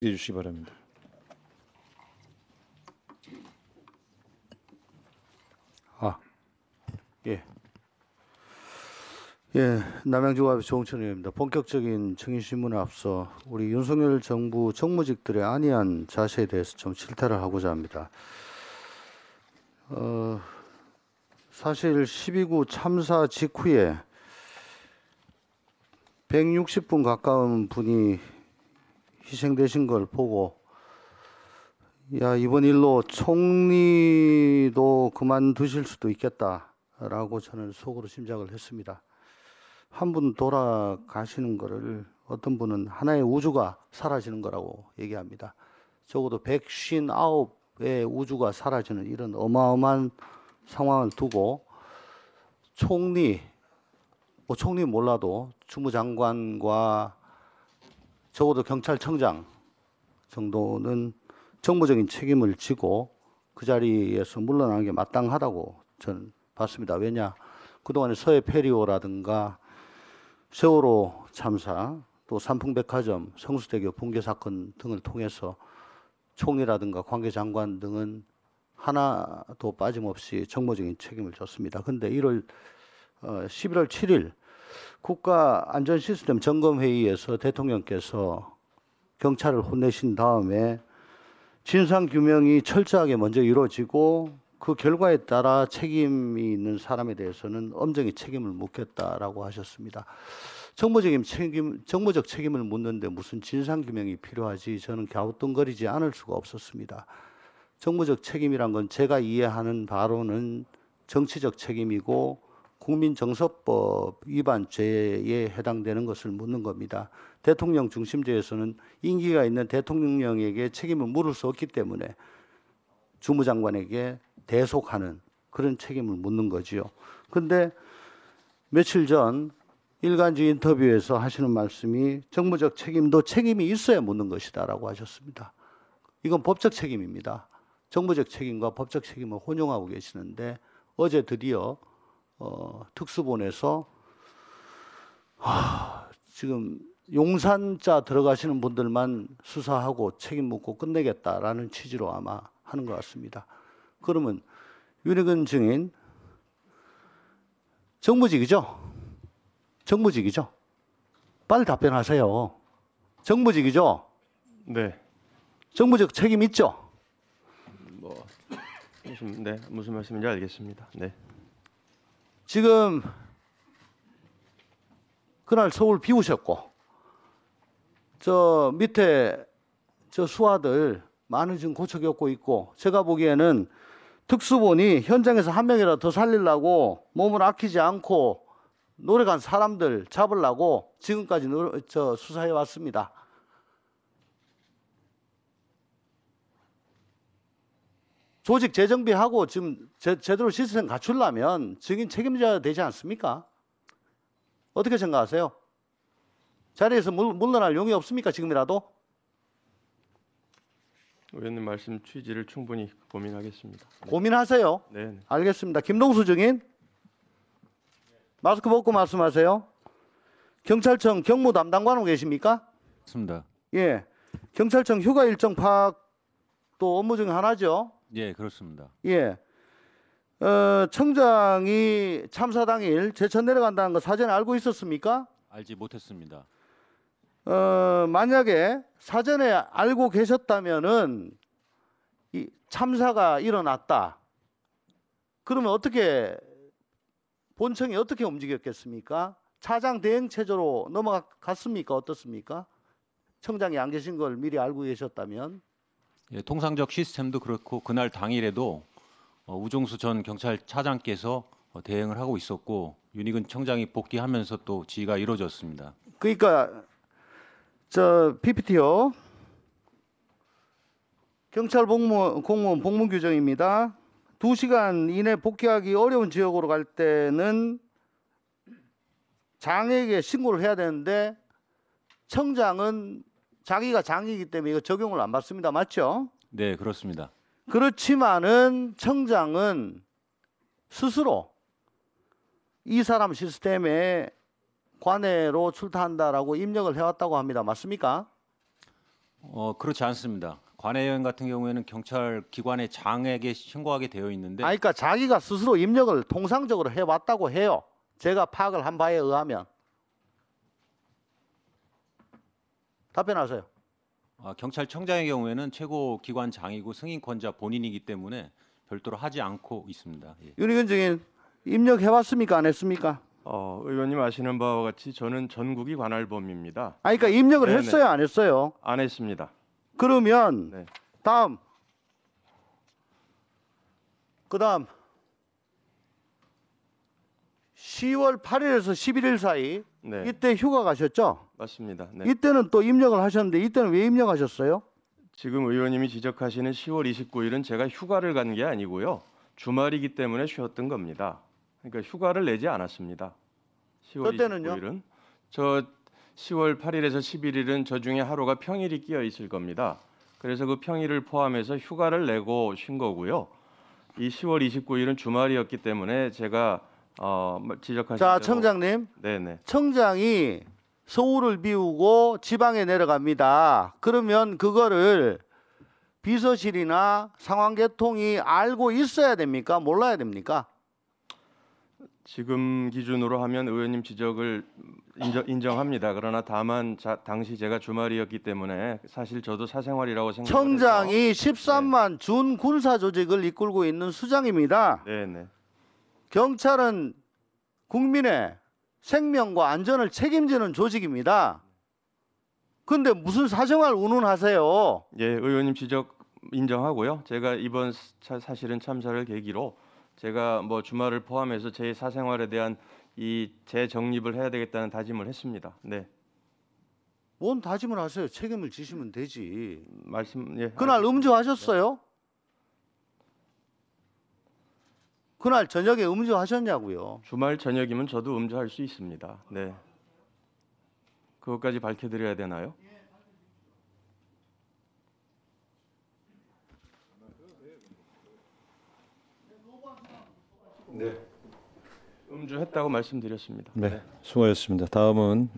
해주시기 바랍니다. 남양주갑의 조홍천 의원입니다. 본격적인 증인신문에 앞서 우리 윤석열 정부 정무직들의 안이한 자세에 대해서 좀 실태를 하고자 합니다. 사실 12구 참사 직후에 160분 가까운 분이 희생되신 걸 보고 이번 일로 총리도 그만두실 수도 있겠다라고 저는 속으로 심작을 했습니다. 한 분 돌아가시는 거를 어떤 분은 하나의 우주가 사라지는 거라고 얘기합니다. 적어도 159의 우주가 사라지는 이런 어마어마한 상황을 두고 총리 몰라도 주무장관과 적어도 경찰청장 정도는 정무적인 책임을 지고 그 자리에서 물러나는 게 마땅하다고 저는 봤습니다. 왜냐? 그동안에 서해 페리오라든가 세월호 참사, 또 삼풍백화점, 성수대교 붕괴 사건 등을 통해서 총리라든가 관계장관 등은 하나도 빠짐없이 정무적인 책임을 졌습니다. 그런데 11월 7일 국가안전시스템 점검회의에서 대통령께서 경찰을 혼내신 다음에 진상규명이 철저하게 먼저 이루어지고 그 결과에 따라 책임이 있는 사람에 대해서는 엄정히 책임을 묻겠다라고 하셨습니다. 정무적 책임을 묻는데 무슨 진상규명이 필요하지 저는 갸우뚱거리지 않을 수가 없었습니다. 정무적 책임이란 건 제가 이해하는 바로는 정치적 책임이고 국민정서법 위반 죄에 해당되는 것을 묻는 겁니다. 대통령 중심제에서는 임기가 있는 대통령에게 책임을 물을 수 없기 때문에 주무장관에게 대속하는 그런 책임을 묻는 거지요. 그런데 며칠 전 일간지 인터뷰에서 하시는 말씀이 정무적 책임도 책임이 있어야 묻는 것이다라고 하셨습니다. 이건 법적 책임입니다. 정무적 책임과 법적 책임을 혼용하고 계시는데 어제 드디어 특수본에서 지금 용산자 들어가시는 분들만 수사하고 책임 묻고 끝내겠다라는 취지로 아마 하는 것 같습니다. 그러면 윤희근 증인 정무직이죠? 정무직이죠? 빨리 답변하세요. 정무직이죠? 네. 정무적 책임 있죠? 무슨 말씀인지 알겠습니다. 네. 지금 그날 서울 비우셨고 저 밑에 저 수하들 많은 지금 고쳐 겪고 있고 제가 보기에는 특수본이 현장에서 한 명이라도 더 살리려고 몸을 아끼지 않고 노력한 사람들 잡으려고 지금까지 수사해 왔습니다. 조직 재정비하고 지금 제대로 시스템 갖추려면 증인 책임져야 되지 않습니까? 어떻게 생각하세요? 자리에서 물러날 용이 없습니까? 지금이라도? 의원님 말씀 취지를 충분히 고민하겠습니다. 네. 고민하세요. 네. 알겠습니다. 김동수 증인. 마스크 벗고 말씀하세요. 경찰청 경무 담당관으로 계십니까? 맞습니다. 예. 경찰청 휴가 일정 파악도 업무 중 하나죠? 예, 그렇습니다. 예. 청장이 참사 당일 제천 내려간다는 거 사전에 알고 있었습니까? 알지 못했습니다. 만약에 사전에 알고 계셨다면은 이 참사가 일어났다. 그러면 본청이 어떻게 움직였겠습니까? 차장 대행 체제로 넘어갔습니까? 어떻습니까? 청장이 안 계신 걸 미리 알고 계셨다면? 예, 통상적 시스템도 그렇고 그날 당일에도 우종수 전 경찰차장께서 대행을 하고 있었고 윤희근 청장이 복귀하면서 또 지휘가 이루어졌습니다. 그러니까 저 PPT요. 경찰 공무원 복무 규정입니다. 2시간 이내 복귀하기 어려운 지역으로 갈 때는 장에게 신고를 해야 되는데 청장은 자기가 장이기 때문에 이거 적용을 안 받습니다. 맞죠? 네, 그렇습니다. 그렇지만은 청장은 스스로 이 사람 시스템에 관내로 출타한다라고 입력을 해왔다고 합니다. 맞습니까? 그렇지 않습니다. 관해여행 같은 경우에는 경찰 기관의 장에게 신고하게 되어 있는데 아니, 그러니까 자기가 스스로 입력을 통상적으로 해왔다고 해요. 제가 파악을 한 바에 의하면. 답변하세요. 경찰청장의 경우에는 최고 기관장이고 승인권자 본인이기 때문에 별도로 하지 않고 있습니다. 예. 윤희근 증인 입력해왔습니까? 안 했습니까? 의원님 아시는 바와 같이 저는 전국이 관할범입니다. 아니, 그러니까 입력을 네네. 했어요? 안 했어요? 안 했습니다. 그러면 네. 다음 그다음 10월 8일에서 11일 사이 네. 이때 휴가 가셨죠? 맞습니다. 네. 이때는 또 입력을 하셨는데 이때는 왜 입력하셨어요? 지금 의원님이 지적하시는 10월 29일은 제가 휴가를 간 게 아니고요. 주말이기 때문에 쉬었던 겁니다. 그러니까 휴가를 내지 않았습니다. 10월 그때는요? 29일은 저 10월 8일에서 11일은 저 중에 하루가 평일이 끼어 있을 겁니다. 그래서 그 평일을 포함해서 휴가를 내고 쉰 거고요. 이 10월 29일은 주말이었기 때문에 제가 지적하신 자, 대로 청장님. 네네. 청장이 서울을 비우고 지방에 내려갑니다. 그러면 그거를 비서실이나 상황계통이 알고 있어야 됩니까? 몰라야 됩니까? 지금 기준으로 하면 의원님 지적을 인정합니다. 그러나 다만 당시 제가 주말이었기 때문에 사실 저도 사생활이라고 생각해서 청장이 13만 준 군사 조직을 이끌고 있는 수장입니다. 네네. 경찰은 국민의 생명과 안전을 책임지는 조직입니다. 근데 무슨 사생활 운운하세요? 예, 의원님 지적 인정하고요. 제가 이번 사실은 참사를 계기로 제가 뭐 주말을 포함해서 제 사생활에 대한 이 재정립을 해야 되겠다는 다짐을 했습니다. 네, 뭔 다짐을 하세요? 책임을 지시면 되지. 예. 그날 음주하셨어요? 그날 저녁에 음주하셨냐고요? 주말 저녁이면 저도 음주할 수 있습니다. 네, 그것까지 밝혀드려야 되나요? 네, 음주했다고 말씀드렸습니다. 네, 수고하셨습니다. 다음은